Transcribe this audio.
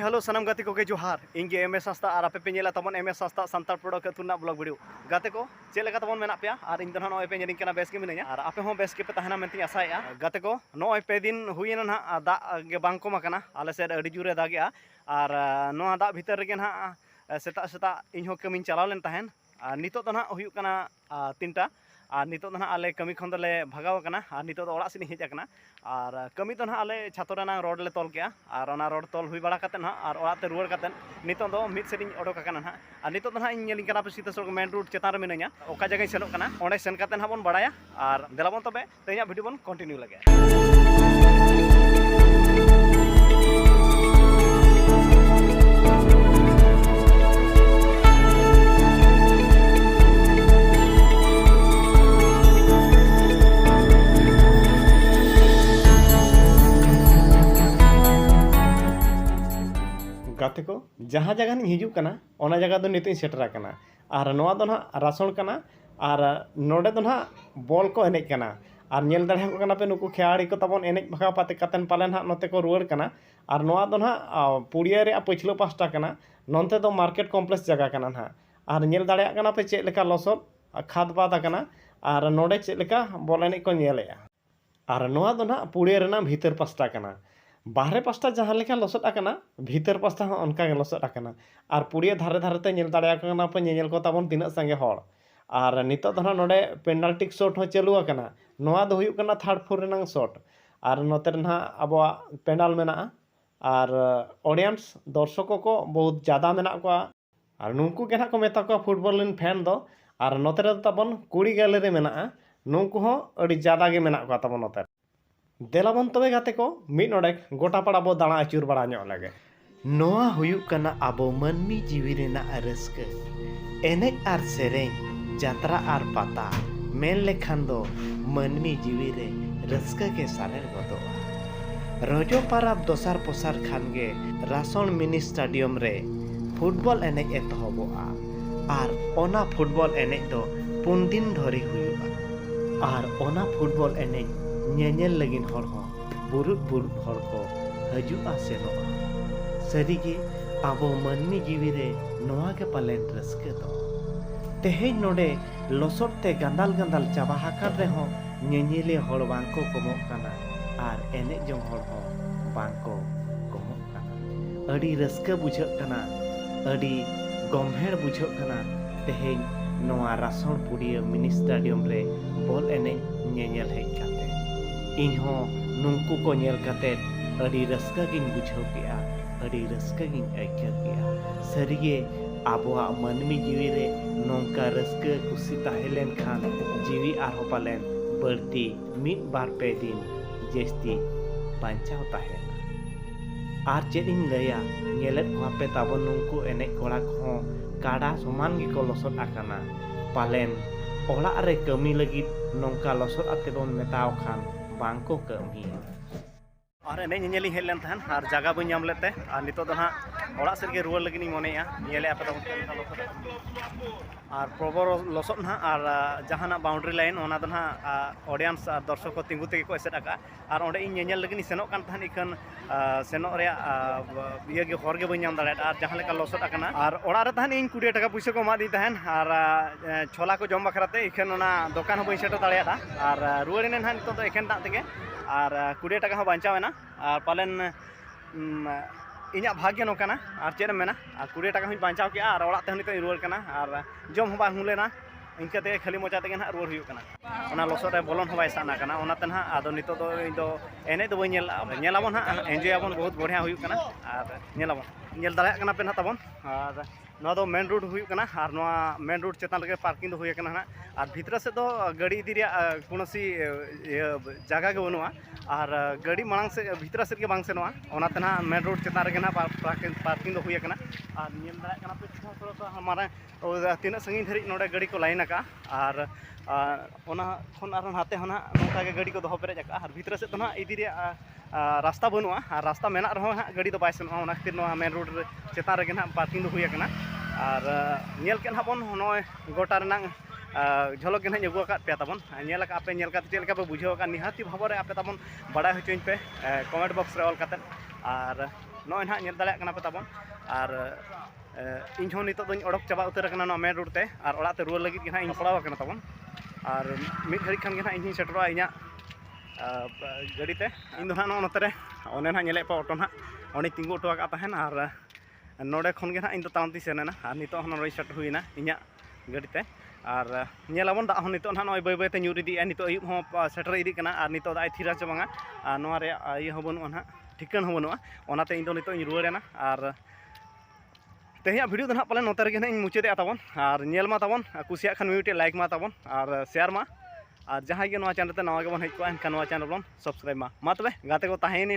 Hello सनम गाते को के जोहार इंगे एमएस हस्ता और आपे पे नेला तबन एमएस हस्ता संताल प्रोडक्ट तुना ब्लॉग वीडियो गाते को चेक लेका तबन मेना पेया और इन दन नॉय पे नेलिंग कना बेस के मिनया और आपे हों बेस के पे तहना मेंती आसाया गाते को नॉय पे दिन हुईना ना दा गे बांग को मकना आले से अडी जुरे दागेआ और नो दा भीतर रे ना सेता सेता इन हो कमिन चलाव लेन तहन नितो तो ना हुयु कना तीनटा और नितो तो ना आले कमी खन दले भगाव कना और नितो तो ओड़ा सिनी हेज अकना और कमी तो ना आले छातोरेना रोड ले तोल केया और ओना रोड तोल हुई बड़ा कते ना और ओड़ा ते रुवाड़ कते नितो दो मिड सेटिंग ओडोक कना ना और नितो तो ना इन नेलिंग कना पे सीता सड़क मेन रोड चेतान रे मिनया ओका जगह सेनोक कना ओंडे सेन कते ना बोन बड़ाया और देलाबन तबे तेया वीडियो बोन कंटिन्यू लगे। गाते को जहाँ जगह हिजुकना ओना जगह दो नितो सेटरा कना और नोआ दो ना रासन कना और नोडे दो ना बॉल को एनेज कना और नेल दाड़े को कना पे नुकु खेलाड़ी को तबन एनेज भगा पाते कतन पाले ना नोते को रुआड़ कना और नोआ दो ना पुड़िया रे पछलो पास्टा कना नोंते दो मार्केट कॉम्प्लेक्स जगह कना ना और नेल दाड़े कना पे चेक लेका लसद खाद बाद कना और नोडे चेक लेका बॉल एनेज को नेलेया और नोआ दो ना पुड़िया रेना भीतर पास्टा कना बाहरे पास्टा जहाँ लेका लसद आकना भीतर पास्टा हों उनका लसद आकना और पुड़िया धारे धारेते नेल दाड़े कना पे नेल को ताबन तीना संगे हड़ और नितो दो नोडे पेनाल्टी शॉट हो चालू आकना नोआ दो हुयुक कना थर्ड फ्लोर रेनांग शॉट और नोते ना अबवा पेंडाल मेना और ऑडियंस दर्शकों को बहुत ज़्यादा मेना को और नुकु के ना को मेता को फुटबॉल इन फैन दो और नोते ताबन कुड़ी गैलरी मेना नुकु हों अड़ी ज़्यादा गे मेना को ताबन नोते देलाबन तबे गाते को मिड नोडेक गोटा पड़ा बो दाना आचुर बड़ा ᱧᱚᱜ लगे नोआ हुयुक कना आबो मनमी जीवी रेना रस्क एनेज आर सेरें जात्रा आर पाता मेन लेखान दो मनमी जीवी रे रस्क के सारेर गदोआ रजो पाराब दोसार पोसार खान गे रासन मिनी स्टेडियम रे फुटबॉल एनेज एतहबोआ आर ओना फुटबॉल एनेज दो 3 दिन धरी हुयुआ आर ओना फुटबॉल एनेज नेनेल लगिन हर हो बुरुत बुरुत हर को हजुआ सेनोआ सरीगे आबो मनमी जीवी रे नोआ के पालेन रस्के दो तेहेज नोडे लसोट ते गंदाल गंदाल चाबा हाकन रे हो नेनेले हर बांको कमोक कना आर एने जों हर हो बांको कमोक कना अडी रस्के बुझाग कना अडी गम्हेड़ बुझाग कना तेहेज नोआ रासन पुड़िया मिनी स्टेडियम रे बॉल एने नेनेल हेज काते इन्हों नुंकु को नेल काते अड़ी रस्का गिन बुझाव केआ अड़ी रस्का गिन आइकाव केआ सरिगे आबोआ मनमी जीवी रे नोंका रस्का खुशी ताहेलेन खान जीवी आरो पालेन बर्ती मिद बार पे दिन जेस्ती बांचाव ताहेना आर चेदिन लया नेलेत वापे ताबन नुंकु एने कोड़ा को काड़ा समान गे को लसद आकाना पालेन ओड़ा रे कमी लगी नोंका लसद आते बोन मेताव खान बांको कमी और एने नेली हेज लेन तहन और जगह बन नाम लेते और नितो दो ना ओड़ा सेट के रुआड़ लगी मनेया नेले आपे और प्रबर लसद ना और जहाना बाउंड्री लाइन ओना दो ना ऑडियंस दर्शक को तिंगु तेगे को एसेट आका और ओंडे इन नेल लगी सेनोक कान तहन इखन सेनोक रे इया गे हर गे बन नाम दाड़े और जहां लेका लसद आकना और ओड़ा रे तहन इन 20 टाका पैसा को मा दी तहन और छोला को जम बखराते इखन ओना दुकान हो बन सेट दाड़ेया और रुआड़ ने ना नितो तो एखन दाग तेगे और 20 टाका हो बांचावेना और पालेन इना भाग्य नोकाना और चेद मेना और 20 टाका हूँ बांचाव के और ओड़ा ते नितो रुआड़ कना और जम हो बांग हुलेना इनका ते खाली मोचा तेगे ना रुआड़ हुयुक कना ओना लसद रे बोलन हो बाय साना कना ओनाते ना आदो नितो दो इन दो एने दो नेलाबन ना एंजॉय आबन बहुत बढ़िया हुयुक कना और नेलाबन नेल दाड़े कना पे ना ताबन और नोआ दो मेन रोड हुयुक कना और नोआ मेन रोड चेतान लगे पार्किंग दो हुय कना ना और भीतर से दो गाड़ी इदी रे कोनोसी जगह के बनुआ और गाड़ी मांग से भीतर से के बांग सेनोआ ओनाते ना मेन रोड चेतान रे ना पार्किंग दो हुय कना और नेल दाड़े कना पे थोड़ा हमारा तीना संगीन धरी नोडे गाड़ी को लाइन आका और ओना खन आर हाते होना नोका के गाड़ी को दोहो पेरेज आका और भीतर से तो ना इदी रे रास्ता बनुआ और रास्ता मेना रहो हाँ गाड़ी तो बाय सेनोआ ओना खातिर नोआ मेन रोड चेतान रे ना पार्किंग दो हुय कना और नेल के हाबन नय गोटा रेना झलक के ना अगुआ पे ताबन नेल का पे नेल का चेल का पे बुझाव का निहाती भाव रे आपे ताबन बड़ा होचोइन पे कमेंट बॉक्स रे ऑल काते और नॉय ना नेल दाड़ा पे ताबन और इन हो नितो दोኝ ओडक चाबा उतर कना नो मेन रोड ते और ओड़ा ते रुआ लगी के ना इन पड़ाव कना ताबन और मिड घड़ी खान के ना इन सेटरोआ इना गाड़ी ते इन दो ना नोतरे ओने ना नेले पा ऑटो ना ओने तिंगु ऑटो का तहन और नोडे खन के ना इन दो तांती सेना और नितो हन रोई स्टार्ट हुईना इना गाड़ी ते और नेलाबन दा हन नितो ना नय बाय बाय ते न्यूर इदी नितो अयुब हो सेटर इदी कना और नितो दा थिरा च बांगा और नोआ रे इय हो बनुआ ना ठिकान हो बनुआ ओनाते इन दो नितो इन रुआरेना और तेहैया वीडियो दो ना पाले नोते रे इन मुचादे ताबन और नेल मा ताबन कुसिया खान मिउटे लाइक मा ताबन और शेयर मा और जहां के नोआ चैनल ते नवा के बन हेज को एनखान नोआ चैनल बन सब्सक्राइब मा तबे गाते को ताहेनी।